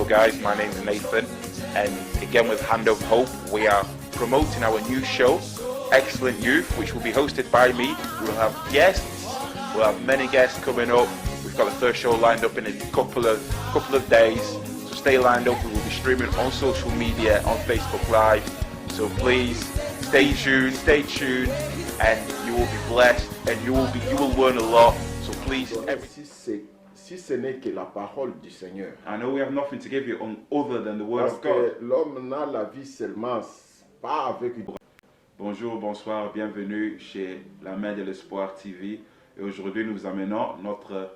Hello guys, my name is Nathan, and again with Hand of Hope, we are promoting our new show, Excellent Youth, which will be hosted by me. We will have guests, we'll have many guests coming up. We've got the first show lined up in a couple of days, so stay lined up. We will be streaming on social media, on Facebook Live, so please stay tuned, and you will be blessed, and you will learn a lot, so please. Si ce n'est que la parole du Seigneur. I know we have nothing to give you other than the word Parce of God. que l'homme n'a la vie seulement pas avec une... Bonjour, bonsoir, bienvenue chez La Main de l'Espoir TV. Et aujourd'hui, nous vous amenons notre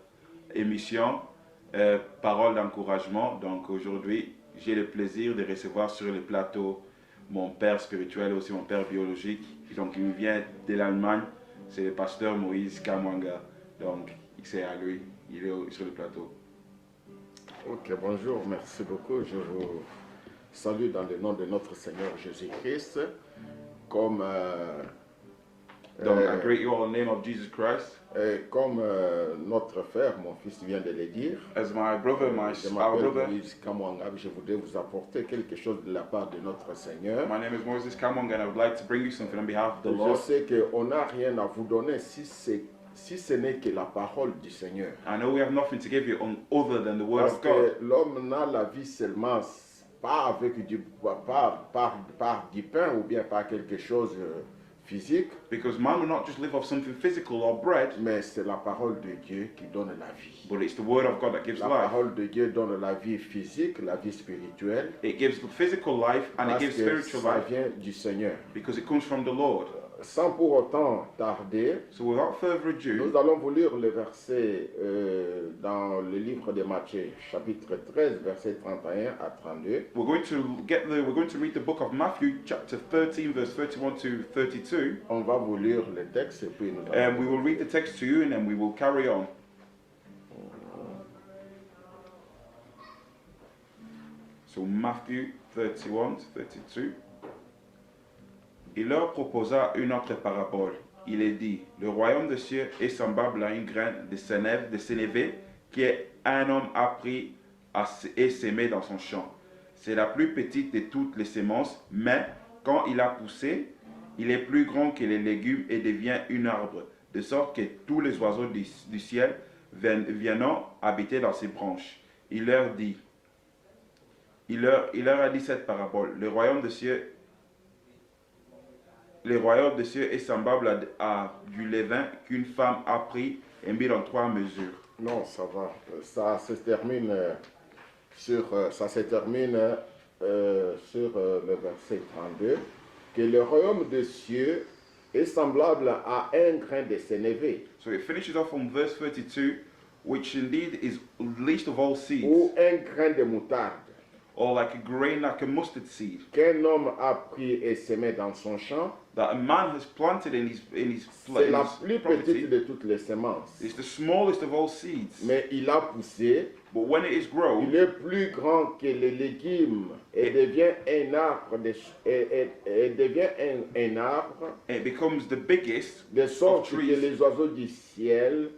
émission Parole d'encouragement. Donc aujourd'hui, j'ai le plaisir de recevoir sur le plateau mon père spirituel et aussi mon père biologique. Donc il vient de l'Allemagne, c'est le pasteur Moïse Kamwanga. Donc c'est à lui. Il est sur le plateau. Ok, bonjour, merci beaucoup. Je vous salue dans le nom de notre Seigneur Jésus-Christ. Comme, Donc, I greet you all in the name of Jesus Christ. Comme notre frère, mon fils vient de le dire. As my brother, Je our m'appelle brother. Moïse Kamwanga. Je voudrais vous apporter quelque chose de la part de notre Seigneur. My name is Moses Kamwanga, and I would like to bring you something on behalf of the Je Lord. sais qu'on n'a rien à vous donner si ce n'est que la parole du Seigneur. I know we have nothing to give you other than the word Parce of God. que l'homme n'a la vie seulement pas avec par du pain ou bien par quelque chose physique, Because man will not just live off something physical or bread, mais c'est la parole de Dieu qui donne la vie. but it's the word of God that gives La life. parole de Dieu donne la vie physique, la vie spirituelle, It gives physical life and it parce gives que spiritual ça life vient du Seigneur. because it comes from the Lord. Sans pour autant tarder, So without further ado, nous allons vous lire le verset dans le livre de Matthieu, chapitre 13, verset 31 à 32. we're going to read the book of Matthew, chapter 13, verse 31 to 32. On va vous lire le texte et puis nous allons... And we will read the text to you and then we will carry on. So Matthew 31 to 32. Il leur proposa une autre parabole. Il est dit, le royaume des cieux est semblable à une graine de sénévé qui un homme a pris et semé dans son champ. C'est la plus petite de toutes les semences, mais quand il a poussé, il est plus grand que les légumes et devient un arbre, de sorte que tous les oiseaux du ciel viennent habiter dans ses branches. Il leur a dit cette parabole, le royaume des cieux est semblable à du levain qu'une femme a pris et mis dans 3 mesures. Non, ça va. Ça se termine sur le verset 32, que le royaume des cieux est semblable à un grain de sénévé So it finishes off on verse 32, which indeed is least of all seeds, ou un grain de moutarde or like a grain, like a mustard seed, qu'un homme a pris et semé dans son champ. that a man has planted in his C'est la plus property. petite de toutes les semences. It's the smallest of all seeds, Mais il a poussé, but when it is grown, il est plus grand que les légumes et devient un arbre, un arbre, it becomes the biggest, de sorte que trees. les oiseaux du ciel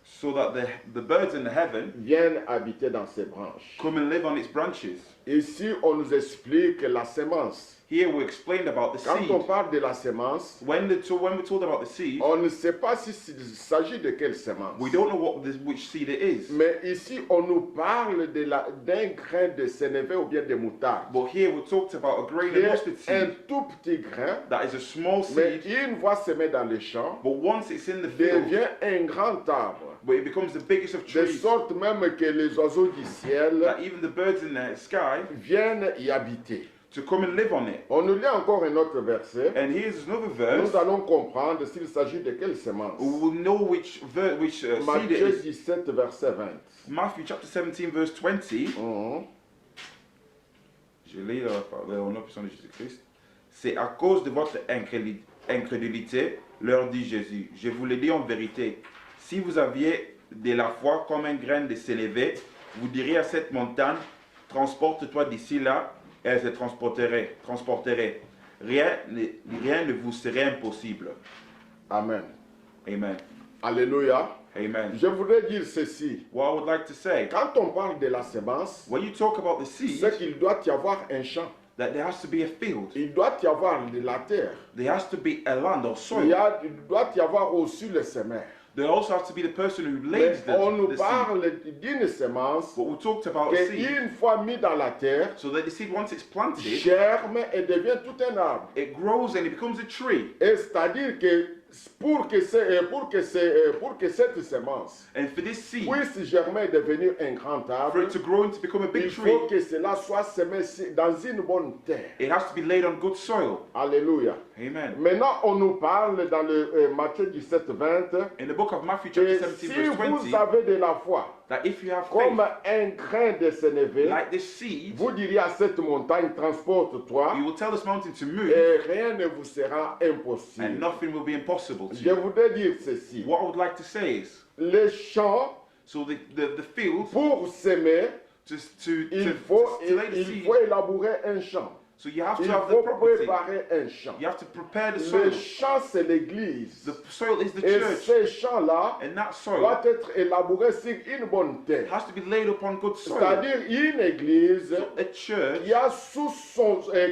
so that the birds in the heaven viennent habiter dans ses branches. come and live on its branches. Ici, on nous explique la sémence. Here we explained about the Quand on seed. parle de la sémence, When we're told about the seed, on ne sait pas s'il s'agit de quelle sémence. we don't know which seed it is. Mais ici, on nous parle d'un grain de sénévé ou bien de moutarde. But here we talked about a grain Qui of mustard est un seed tout petit grain, that is a small mais seed, une fois semé dans les champs, but once it's in the field, devient un grand arbre. but it becomes the biggest of De trees, sorte même que les oiseaux du ciel that even the birds in the sky viennent y habiter. to come and live on it. On nous lit encore un autre verset. And here's another verse. Nous allons comprendre s'il s'agit de quelle sémence. We will know which seed it Matthieu is. 17, verset 20. Matthew chapter 17, verse 20. Je lis au nom puissant de Jésus-Christ. C'est à cause de votre incrédulité, leur dit Jésus. Je vous le dis en vérité. Si vous aviez de la foi comme un grain de sénévé, vous diriez à cette montagne, transporte-toi d'ici là, et elle se transporterait. Rien ne vous serait impossible. Amen. Amen. Alléluia. Amen. Je voudrais dire ceci. What I would like to say, Quand on parle de la semence, when you talk about the c'est seed, qu'il doit y avoir un champ. that there has to be a field. Il doit y avoir de la terre. There has to be a land or Il soil. doit y avoir aussi le semeur. There also has to be the person who Mais lays on nous the seed. parle d'une semence But we talked about a seed, qui, une fois mis dans la terre, so that the seed, once it's planted, germe et devient tout un arbre. it grows and it becomes a tree. Et c'est-à-dire que pour que cette semence And for this seed, puisse germer et devenir un grand for arbre, it to grow and to become a big il faut tree, que cela soit semé dans une bonne terre. it has to be laid on good soil. Alléluia. Amen. Maintenant, on nous parle dans le Matthieu 17, 20, In the book of Matthew que chapter 17 si verse 20, vous avez de la foi, that if you have comme faith un grain de sénévé, like this seed, vous diriez à cette montagne, transporte-toi, you will tell this mountain to move, et rien ne vous sera and impossible. nothing will be impossible to Je you. voudrais dire ceci. What I would like to say is, Les champs, so the field, pour s'aimer, to il faut lay the seed, élaborer un champ. so you have Il to have the faut property. préparer un champ. You have to prepare the Le soil. champ, c'est l'église. The soil is the Et church. ces champs-là And that soil doivent être élaborés sur une bonne terre. has to be laid upon good soil. C'est-à-dire une église A church qui a,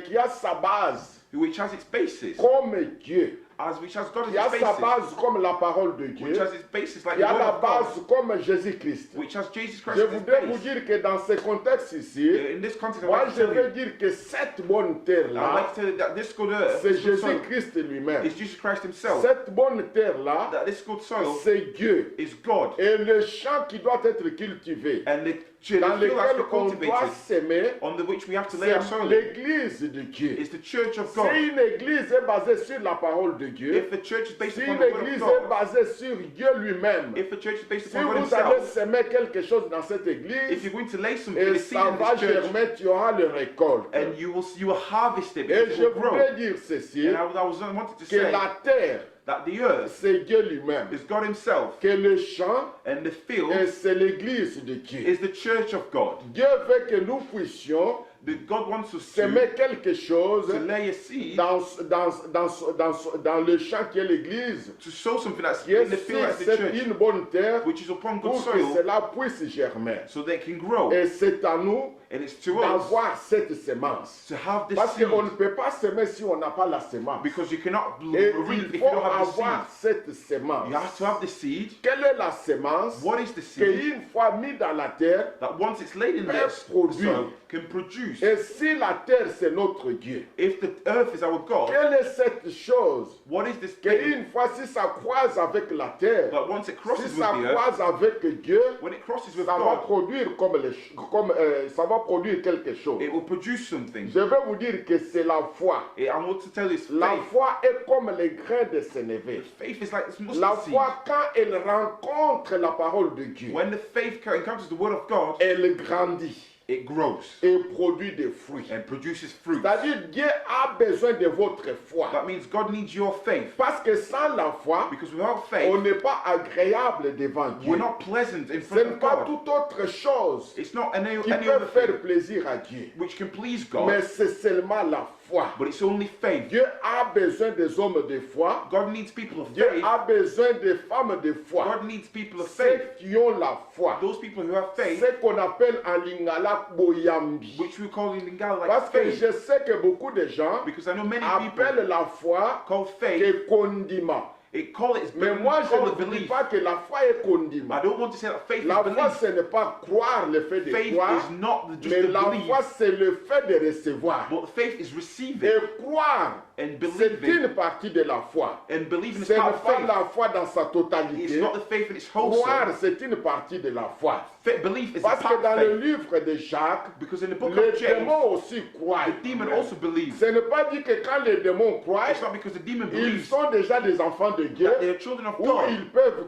qui a sa base which has its basis, comme Dieu, which has God qui as a its sa basis, base comme la parole de which Dieu, has its basis like qui the a word la of God, base comme Jésus-Christ. which has Jesus Christ Je as its voudrais vous base. dire que dans ce contexte ici, In this context, I'd moi like to je tell veux you, dire que cette bonne I'd terre-là, like to tell you that this good earth, c'est this good soil, Jésus-Christ lui-même. is Jesus Christ himself. Cette bonne terre-là, That this good soil c'est Dieu. is God. Et le champ qui doit être cultivé, And the dans field has to lequel be on doit cultivated, s'aimer, on the which we have to lay our c'est soil in, l'église de Dieu. is the church of Si God. une église est basée sur la parole de Dieu, If the church is based si upon une the word of église est God, basée sur Dieu lui-même, if the church is based si upon God vous allez himself, semer quelque chose dans cette if église, you're going to lay some et seed ça in va this church, germer, tu auras le récolte. and you will harvest it Et because it je will grow. voudrais dire ceci, And I wanted to que say la terre, that the earth c'est Dieu lui-même, is God himself, que le champ, and the field c'est l'église de Dieu. is the church of God. Dieu veut que nous puissions That God wants us semer quelque chose to lay a seed, dans le champ qui est l'église, to sow something that's qui est in the field as the sur church, une bonne terre, which is upon good pour que soil, cela puisse germer. so they can grow. Et c'est à nous And it's to us d'avoir cette semence. to have this Parce seed, qu'on ne peut pas semer si on n'a pas la semence. because you cannot Et reap if il you faut don't have the avoir seed. cette semence. You have to have the seed. Quelle est la semence What is the seed qui, une fois mise dans la terre, that once it's laid in peut this produire? soil can produce? Et si la terre c'est notre Dieu, If the earth is our God, quelle est cette chose what is this que thing une fois si ça croise avec la terre, that once it si crosses with ça the earth, croise avec Dieu, when it crosses with ça va God, produire ça va produire quelque chose. it will produce something. Je vais vous dire que c'est la foi. I want to tell you, it's La faith. foi est comme les grains de sénévé. Faith is like this La mustard seed. foi, quand elle rencontre la parole de Dieu, When the faith encounters the word of God, elle grandit it grows et produit des fruits. and produces fruit. C'est-à-dire, Dieu a besoin de votre foi. That means God needs your faith. Parce que sans la foi, Because without on faith, n'est pas agréable devant Dieu. we're not pleasant in Ce front n'est of pas God. toute autre chose It's not any qui other peut faire thing plaisir à Dieu. which can please Mais God, c'est seulement la foi. but it's only faith. Dieu a besoin des hommes de foi. God needs people of Dieu faith. a besoin des femmes de foi. God needs people of faith. Ceux qui ont la foi. Those people who have faith, Ce qu'on appelle en lingala boyambi. which we call in Lingala like Parce que faith. je sais que beaucoup de gens Because I know many people appellent la foi call faith, que condiment. call it Mais moi, je call ne it dis belief. pas que la foi est condiment. I don't want to say that faith La is foi, belief. ce n'est pas croire le fait de Faith croire, is not just mais the la belief, foi, c'est le fait de recevoir. but faith is receiving Et croire, and c'est believing. une partie de la foi. And believing is Ce n'est part of pas faith. la foi dans sa It's totalité. not the faith in its whole Croire, self. c'est une partie de la foi. Belief is a Parce part que dans of le faith. livre de Jacques, Because in the book les of James, démons aussi croient. the demon also believes. Ce n'est pas dit que quand les démons croient, It's not because the demon ils believes sont déjà des enfants de Dieu, that they are children of où God, ils peuvent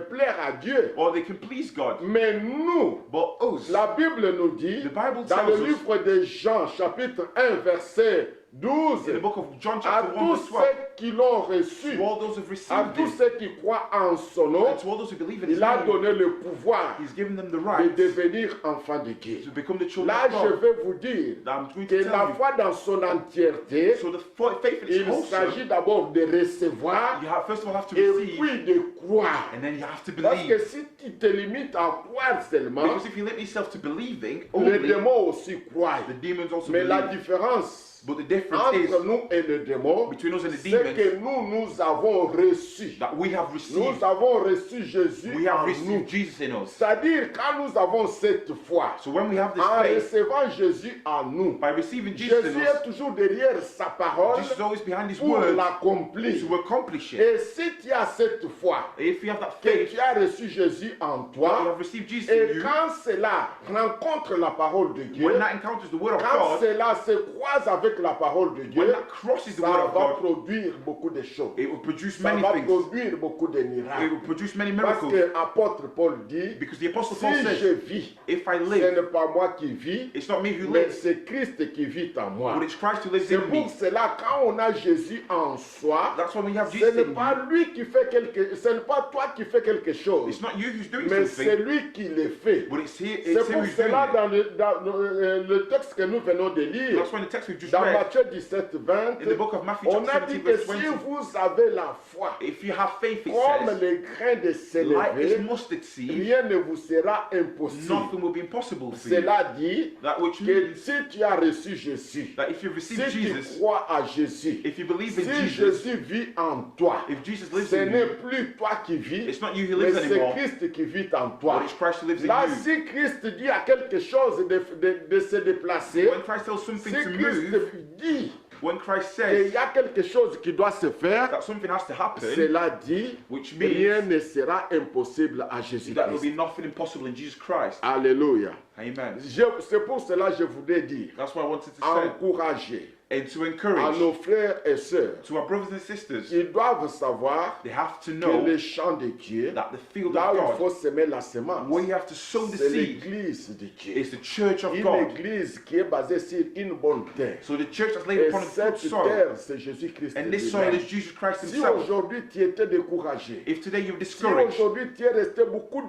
plaire à Dieu. or they can please God. Mais nous, But us, la Bible nous dit, the Bible dans tells le us livre de Jean, chapitre 1, verset 12, In the book of John à chapter 1 tous verse 12, ceux qui l'ont reçu, to all those who have à received tous him, ceux qui croient en son nom, and to all those who believe in his il a name, donné le pouvoir he's given them the de right devenir enfants de Dieu. to become the children Là, of je God. vais vous dire I'm going que to la tell foi dans son entièreté, you. So the faith in its il whole s'agit d'abord de recevoir you have first of all have to et receive, puis de croire. and then you have to Parce que believe. si tu te limites à croire seulement, Because if you limit yourself to believing les only, démons aussi croient. the demons also Mais la believe. différence But the difference is entre nous et le démon, between us and the c'est demons que nous avons reçu. that we have received. Nous avons reçu Jésus We have en nous. received Jesus in us. C'est-à-dire, quand nous avons cette foi, So when we have this en faith, recevant Jésus en nous, by receiving Jesus in Jésus us, est toujours derrière sa parole Jesus is always behind his pour word l'accomplir. to accomplish it. Et si tu as cette foi, If you have that que faith, tu as reçu Jésus en you toi, have received Jesus et in you, quand cela rencontre la parole de Dieu, when that encounters the word of quand God, cela se croise avec la parole de Dieu, when that crosses the ça word of va God, produire beaucoup de choses. it will produce Ça many va things. produire beaucoup de It miracles. will produce many Parce miracles. que l'apôtre Paul dit, Because the Apostle si Paul je says, vis, if I ce live, n'est pas moi qui vis, it's not me who mais lives, c'est Christ qui vit en moi. but it's Christ who lives C'est in pour me. cela, quand on a Jésus en soi, That's why when you have ce Jesus n'est in pas you, lui qui fait ce n'est pas toi qui fais quelque chose, it's not you who's doing mais c'est something, lui qui le fait. but it's C'est him pour who's doing cela, it. dans le texte que nous venons de lire, That's why in the text we've just dans read, Matthieu 17, 20, in the book of Matthew on a chapter dit 17 que verse si 20, vous avez la foi, if you have faith, it comme says, les grains de like sélévé, this mustard seed, rien ne vous sera impossible. nothing will be impossible for you. Cela dit That which que means si tu as reçu Jésus, that if you si receive tu Jesus, crois à Jésus, if you believe in si Jesus, Jésus vit en toi, if Jesus lives ce in n'est you, plus toi qui vis, it's not you who mais lives c'est anymore, Christ qui vit en toi. but it's Christ who lives in Là, you. si Christ dit à quelque chose de se déplacer, When Christ tells si something to Christ move, dit when Christ qu'il says y a quelque chose qui doit se faire, that something has to happen, cela dit, which rien means ne sera impossible à that there will Jésus-Christ. be nothing impossible in Jesus Christ. Alléluia. Amen. C'est pour cela que je voudrais dire, That's what I wanted to say. encourager And to à encourage nos frères et sœurs, to our brothers and sisters, ils doivent savoir they have to que know le champ de Dieu, that the field là of où il God, faut semer la semence, where you have to sow the c'est seed, l'église de Dieu. is the church of Une God. église qui est basée sur une bonne terre. So the church that's laid Et upon a good cette soil, terre, c'est Jésus-Christ and this soil lui-même. is Jesus Christ Si himself. aujourd'hui tu étais découragé, If today you're si discouraged, aujourd'hui tu es resté beaucoup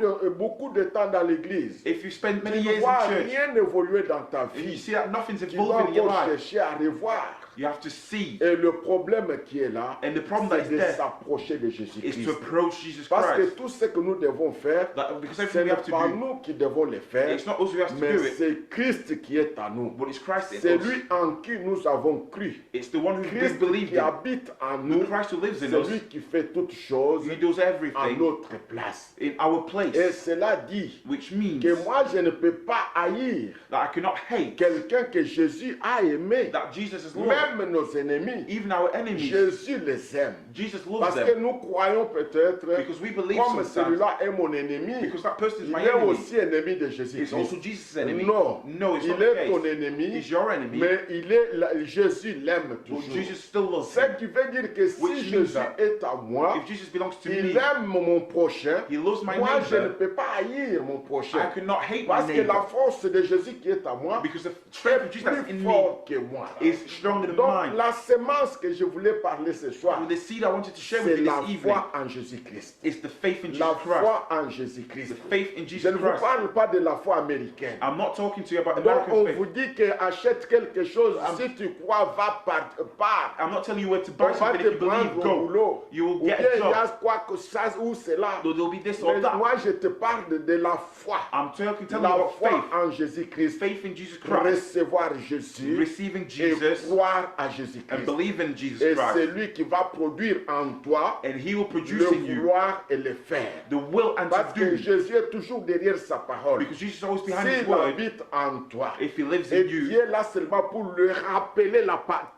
de temps dans l'église, if you spend tu many ne years vois in church, rien évoluer dans ta and you vie, see that nothing's tu dois evolving in your encore life, chercher à revoir. you have to see. Et le problème qui est là, And the problem that c'est is de there s'approcher de is to Jésus-Christ. approach Jesus Parce que Christ. tout ce que nous devons faire, Because ce everything we n'est have to pas do, nous qui devons le faire, it's not us who has to mais do it, c'est Christ qui est à nous. but it's Christ in C'est us. lui en qui nous avons cru. It's the one who we Christ believed qui in. habite en nous, The Christ who lives in c'est us, lui qui fait toutes choses who does à everything notre place. in our Et place, cela dit which means que moi je ne peux pas haïr that I cannot hate quelqu'un que Jésus a aimé. that Jesus is Lord. Même nos ennemis, Even our enemies, Jésus les aime. Jesus loves Parce que them. nous croyons peut-être, Because we believe comme sometimes, celui-là est mon ennemi, because that person is il my est enemy, aussi ennemi de it's Jésus-Christ. also Jesus' enemy. Non, No, it's il not the est ton case. ennemi, He's your enemy, mais Jésus l'aime but toujours. Jesus still loves Ce him. qui veut dire que si Which means Jésus that est à moi, If Jesus belongs to il me, aime mon prochain, he loves my moi je ne neighbor. peux pas haïr mon I prochain. cannot hate my Parce que la neighbor force de Jésus qui est à moi because the strength of est Jesus that's plus in me fort que moi. is stronger than Donc mine. la semence que je voulais parler ce soir, The seed I wanted to share with c'est you la this evening foi en Jésus-Christ. is the faith in La Jesus Christ. foi en Jésus-Christ. The faith in Je Jesus ne vous Christ. parle pas de la foi américaine. I'm not talking to you about Donc on American vous faith. dit que achète quelque chose, si tu crois, va par. I'm not telling you where to On buy va something. te If you believe, prendre au go. boulot. You will Ou bien get a il y a job. quoi que ça ou cela. Though there'll be this or Mais that. moi je te parle de la foi. I'm telling you La about foi faith. en Jésus-Christ. Faith in Jesus Christ. Recevoir Jésus Receiving et Jesus croire à and Jésus-Christ. believe in Jesus Et c'est Christ. lui qui va produire en toi And he will produce le in you vouloir et le faire. the will and Parce to que do. Jésus est toujours derrière sa parole. Because Jesus is always behind his S'il word. habite en toi, If he lives et in you, Dieu est là seulement pour lui rappeler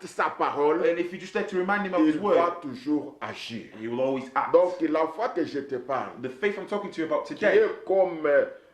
sa parole, and if you just like to remind him of his il word, va toujours agir. he will always act. Donc la foi que je te parle, The faith I'm talking to you about qui today, est comme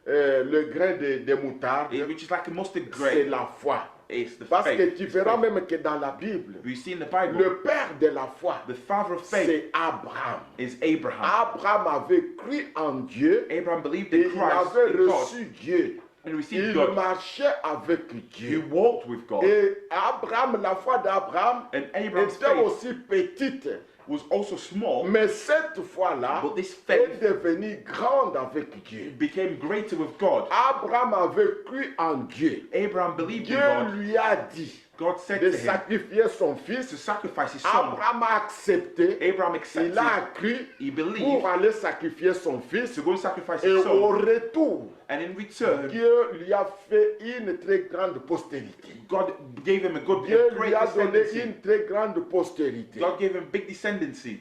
le grain de moutarde, which is like a mustard c'est grain, la foi. it's the Parce que faith. tu It's verras faith. même que dans la Bible, We see in the Bible, le père de la foi, the father of faith c'est Abraham. is Abraham. Abraham avait cru en Dieu Abraham believed et in il Christ, avait in God, reçu Dieu and received Il God. marchait avec He Dieu. walked with God. Et Abraham, la foi d'Abraham And Abraham's était faith aussi petite. was also small, Mais cette foi-là but this est faith devenue grande avec Dieu. became greater with God. Abraham avait cru en Dieu. Abraham believed in Dieu God. lui a dit God said de to him sacrifier son to fils. sacrifice his son. Abraham a accepté. Abraham Il accepted, a cru he believed, pour aller sacrifier son fils. to go and sacrifice Et his au son. retour, And in return, Dieu lui a fait une très grande postérité. God gave him a Dieu great lui a donné descendancy. une très grande postérité. God gave him big descendancy.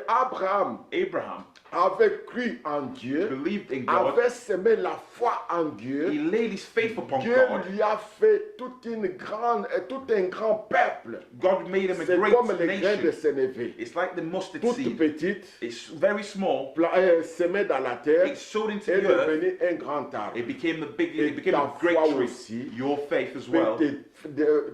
Abraham Abraham avait cru en Dieu, believed in God. avait semé la foi en He Dieu. laid his faith upon Dieu God. lui a fait tout un grand peuple. God made him a C'est great comme les grains de nation. sénévé. It's like the mustard Toute seed. petite, It's very small. semée dans la terre, It's sowed into est the earth. devenu un grand arbre. It became Et a ta great foi tree. aussi Your faith as peut well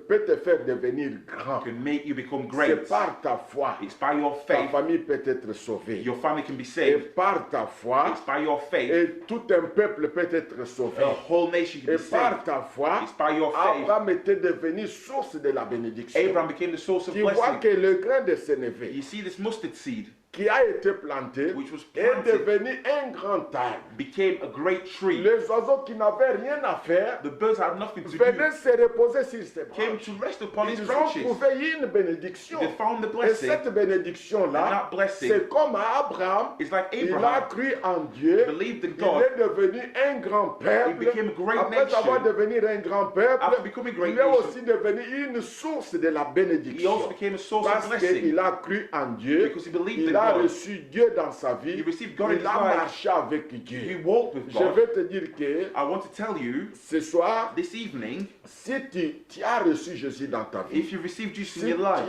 peut te faire devenir grand. can make you become C'est great. par ta foi. It's by your Ta faith famille peut être sauvée. your family can be Et saved. par ta foi, It's by your faith et tout un peuple peut être sauvé. a whole nation can Et be par saved. ta foi, It's by your faith Abraham était devenu source de la bénédiction. Abraham became the source of Tu vois blessing. que le grain de sénévé You see, this mustard seed qui a été planté which was est planted devenu un grand arbre. became a great tree. Les oiseaux qui n'avaient rien à faire The birds had nothing to do, venaient se reposer sur ses came branches. to rest upon his Ils ont branches. trouvé une bénédiction. They found the Et blessing. cette bénédiction-là, And that blessing c'est comme Abraham, is like il a Abraham cru en Dieu, believed in il God. est devenu un grand peuple. He became a great Après nation. avoir devenu un grand peuple, After becoming a great il est nation, aussi devenu une source de la He bénédiction. also became a source of Parce blessing qu'il a cru en Dieu, because he believed il in a God. reçu Dieu dans sa vie, He received God in il his a life. marché avec He Dieu. walked with Je God. vais te dire que I want to tell you ce soir, this evening, si tu as reçu Jésus dans ta vie, if you received Jesus si in your life,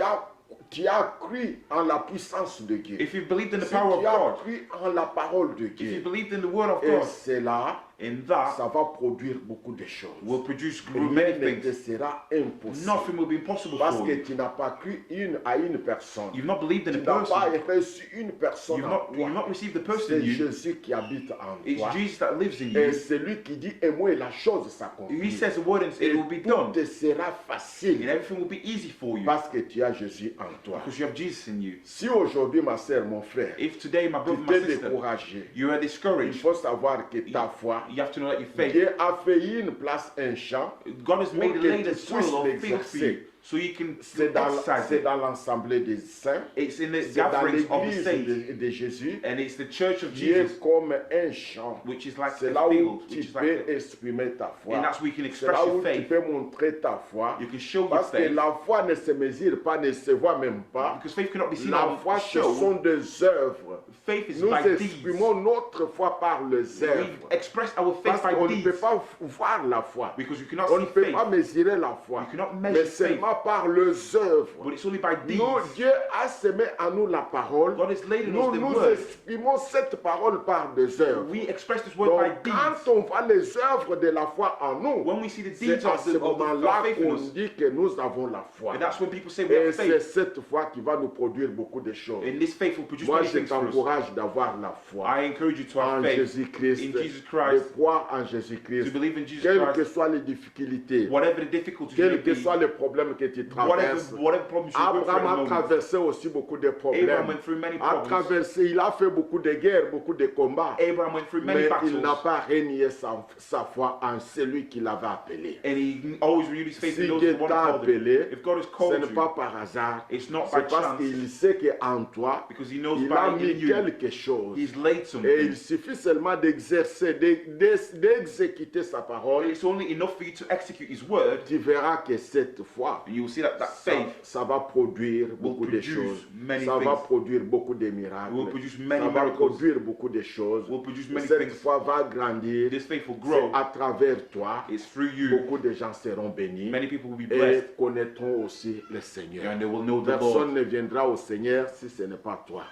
tu as cru en la puissance de Dieu, if you believed in the si power of tu as God, cru en la parole de if you Dieu, believed in the word of et God, cela, in that ça va produire beaucoup de choses. will produce Rien many ne te things. sera impossible. Nothing will be impossible Parce for que you. tu n'as pas cru à une personne. You've not believed in Tu a n'as pas person. reçu une personne You've en not toi. received the person C'est in you. Jésus qui habite en It's toi. Jesus that lives in Et you. c'est lui qui dit, et moi, la chose He s'accomplit. says the word and Et it will be tout done. te sera And facile everything will be easy for you parce que tu as Jésus en toi. because you have Jesus in you. Si aujourd'hui, ma soeur, mon frère, If today, my tu brother, t'es my sister, découragé, you are il discouraged, faut savoir que ta foi, you have to know that your faith, Dieu a fait une place, un champ, God has made pour a que laid tu a puisses soil or field for you, l'exercer. so you can C'est exercise dans it. l'assemblée des saints, It's in the c'est dans gatherings of the l'église saints, de Jésus, and it's the church of qui est Jesus, comme un champ. which is like C'est a là où field, tu which is peux like exprimer ta foi. and that's where you can C'est express là your où tu faith. peux montrer ta foi. You can show your Parce que faith, la foi ne se mesure pas, ne se voit même pas. because faith cannot be seen La on foi, ce show. sont des œuvres. Faith is Nous by deeds. exprimons notre foi par les We œuvres. express our faith Parce qu'on by ne peut deeds pas voir la foi. because you cannot On ne see peut faith, pas mesurer la foi. You cannot Mais measure faith. seulement par les œuvres. but it's only by deeds. Nous, Dieu a semé en nous la parole. God has laid in us Nous, the nous word. exprimons cette parole par des œuvres. We express this word Donc, by deeds. quand on voit les œuvres de la foi en nous, When we see the c'est deeds à of ce moment-là faith qu'on in us, dit que nous avons la foi. and that's when people say we Et have c'est faith. cette foi qui va nous produire beaucoup de choses. And this faith will produce Moi, many je things for us. t'encourage d'avoir la foi I encourage you to en have faith Jésus-Christ, in Jesus de Christ, croire en to Jésus-Christ, believe in Jesus quelles que Christ, soient les difficultés, whatever the difficulties may quels que be, soient les problèmes que tu traverses. whatever problems you go through at Abraham the a moment. traversé aussi beaucoup de Abraham problèmes. went through many A problems. traversé, il a fait beaucoup de guerres, beaucoup de combats. Abraham went through many Mais il n'a battles, pas renié sa foi en celui qui l'avait appelé. and he always renewed his faith Si in those Dieu who t'a wanted to appelé, If God has ce called n'est you, pas par hasard. it's not by C'est parce chance, qu'il sait qu'en toi, because he knows il a by mis in you, quelque chose. he's laid Et il something. suffit seulement d'exercer, d'exécuter sa parole. It's only enough for you to execute his word, Tu verras que cette foi, and you will see that ça, faith ça va produire beaucoup de produce choses. many Ça va things. produire beaucoup de miracles. Will produce many Ça va miracles. produire beaucoup de choses. Will produce many Cette things. foi va grandir. This faith will C'est grow. à travers toi. It's through you. Beaucoup de gens seront bénis Many people will be et blessed, connaîtront aussi le Seigneur. and they will know the Personne Lord. ne viendra au Seigneur si ce n'est pas toi.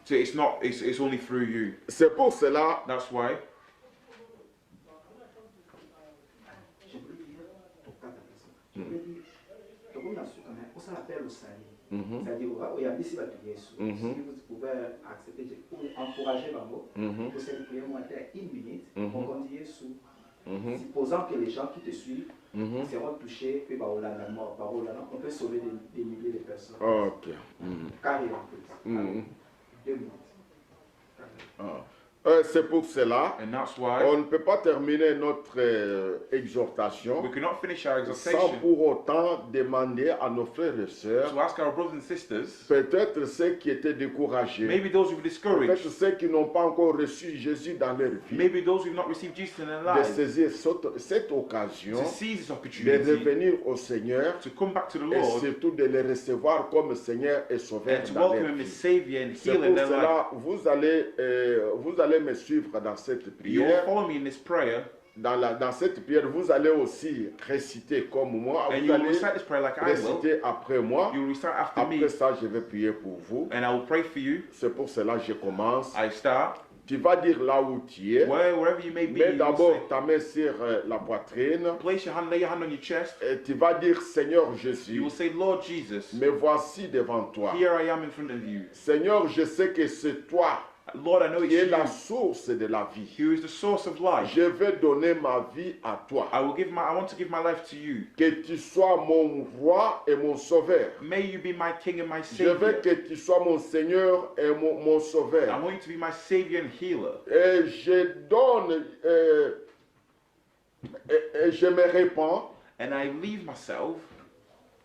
So it's only through you. C'est pour cela, That's why tokomi na suka na osala appel au sali C'est-à-dire, il y a des si vous pouvez accepter pour encourager Bango, pour cette prière monétaire 1 minute, pour qu'on dise Yesu. Supposant que les gens qui te suivent seront touchés, puis on peut sauver des milliers de personnes. Ok. Carrément plus. 2 minutes. C'est pour cela, And that's why on ne peut pas terminer notre exhortation we cannot finish our sans exhortation pour autant demander à nos frères et sœurs, to ask our brothers and sisters, peut-être ceux qui étaient découragés, maybe those who were discouraged, peut-être ceux qui n'ont pas encore reçu Jésus dans leur vie, maybe those who have not received Jesus in their de lives, saisir cette occasion, to seize this de opportunity, revenir au Seigneur to come back to the et Lord, surtout de le recevoir comme Seigneur et Sauveur and to dans welcome leur Him as vie. Savior and C'est healer pour their life. cela, vous allez me suivre dans cette You will prière. follow me in this prayer, Dans cette prière, vous allez aussi réciter comme moi. and Vous you will allez recite this prayer like I will. réciter après moi. You will recite after me, Après ça, je vais prier pour vous. and I will pray for you. C'est pour cela que je commence. I start. Tu vas dire là où tu es. Wherever you may be, Mets you will d'abord say, ta main sur la poitrine. place your hand, lay your hand on your chest. Et tu vas dire, Seigneur You Jésus, will say, Lord Jesus, me voici devant toi. here I am in front of you. Seigneur, je sais que c'est toi Lord, I know qui es it's la you source de la vie. who is the source of life. Je vais donner ma vie à toi. I want to give my life to you. Que tu sois mon roi et mon sauveur. May you be my King and my Je veux Savior. que tu sois mon Seigneur et mon I sauveur. want you to be my Savior and healer. Et je donne, et je me répands, And I leave myself,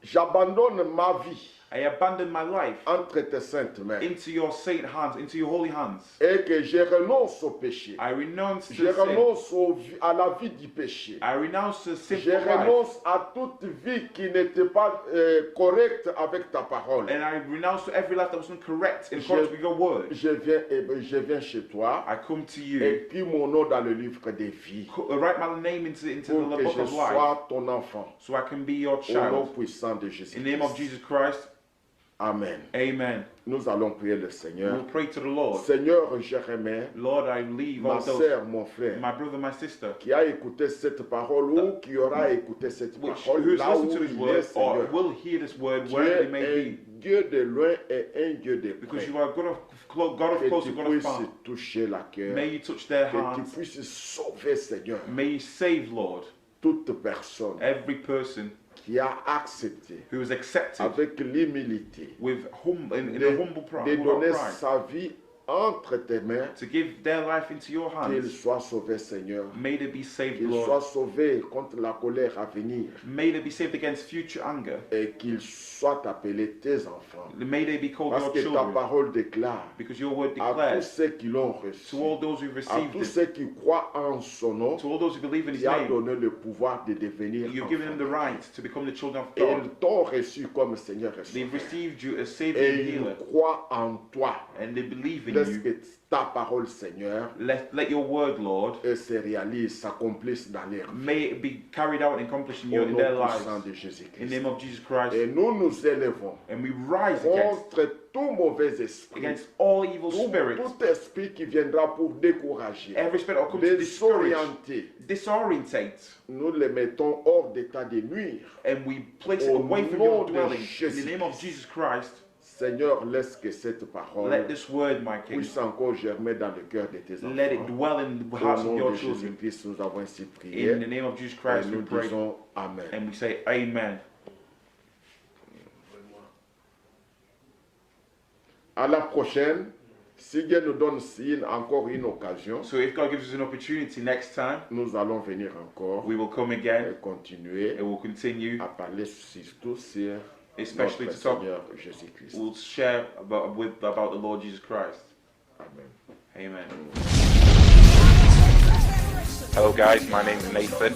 j'abandonne ma vie I abandon my life entre tes saintes mains. into your saint hands, into your holy hands. Et que je renonce au péché. I renounce Je to sin. renonce à la vie du péché. I renounce the Je sinful life. renonce à toute vie qui n'était pas correcte avec ta parole. And I renounce to every life that wasn't correct in accordance with your word. Je viens chez toi. I come to you. Écris mon nom dans le livre des vies. Write my name into the Pour que book je of life, sois ton enfant. so I can be your Au nom child. puissant de Jésus. In the name of Jesus Christ, Amen. amen. Nous allons prier le We'll Seigneur. pray to the Lord. Seigneur, je remets Lord, I leave ma all those, sœur, mon frère, my brother, my sister, qui a écouté cette parole ou qui aura écouté cette parole who's là où listened to this il est, word or Seigneur. will hear this word Tu wherever es they may un be, Dieu de loin et un Dieu de because près. you are God of Que close tu and God of puisses far. toucher la cœur. May you touch their Que tu hearts. puisses sauver, Seigneur, May you save, Lord, toute personne every person qui a accepté who is accepted avec l'humilité with in de, a humble pride, de donner pride, sa vie entre tes mains, to give their life into your qu'il hands. soit sauvé, Seigneur. May they be saved, Qu'il Lord. soit sauvé contre la colère à venir May they be saved against future anger. et qu'ils soient appelés tes enfants. May they be called Parce your que ta children, parole déclare because your word à tous declares ceux qui l'ont reçu, to all those who à received tous it, ceux qui croient en son nom, to all those who believe in His qui a name, donné le pouvoir de devenir you've given them the enfants. right to become the children of Et God. ils t'ont reçu comme Seigneur et They've Sauveur. received you as Savior Et and ils Healer, croient en toi. and they believe in Laisse you. que ta parole, Seigneur, Let your word, Lord, se réalise, s'accomplisse dans leur vie. may it be carried out and accomplished in Au in nom their puissant lives. de In the Jésus-Christ. name of Jesus Christ. Et nous nous élevons And we rise against contre tout mauvais esprit, all evil tout, spirits, tout esprit qui viendra pour décourager, every spirit that will come to discourage, désorienter. disorientate, Nous les mettons hors d'état de nuire. and we place it Au away from nom your de dwelling. In Jésus the name of Jesus Christ, Seigneur, laisse que cette parole let this word, my King, puisse encore germer dans le cœur de tes let it enfants. dwell in the Au hearts of nom your de children. Jésus-Christ, nous avons ainsi In prié. the name of Jesus Et Christ, we nous pray, disons Amen. and we say Amen. À la prochaine, si Dieu nous donne encore une occasion, So if God gives us an opportunity next time, nous allons venir encore we will come et again continuer and we'll continue, à parler surtout sur especially notre to talk. Seigneur Jésus-Christ. We'll share about the Lord Jesus Christ. Amen. Amen. Hello guys, my name is Nathan,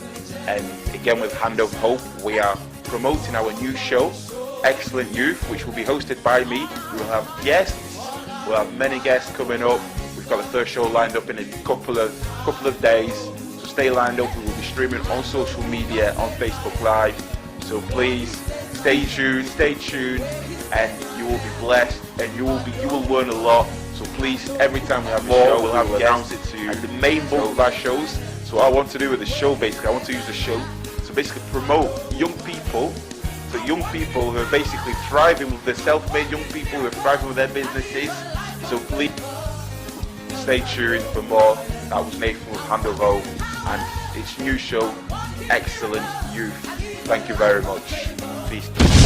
and again with Hand of Hope, we are promoting our new show, Excellent Youth, which will be hosted by me. We will have guests, we'll have many guests coming up. We've got the first show lined up in a couple of days, so stay lined up. We will be streaming on social media, on Facebook Live, so please stay tuned, and you will be blessed, and you will learn a lot. So please, every time we have a show, we'll have announce it to you. And the main bulk of our shows, so what I want to do with the show, basically, I want to use the show to basically promote young people So young people who are basically thriving with the self-made young people who are thriving with their businesses. So please stay tuned for more. That was Nathan with Handle Hope and its new show, Excellent Youth. Thank you very much. Peace.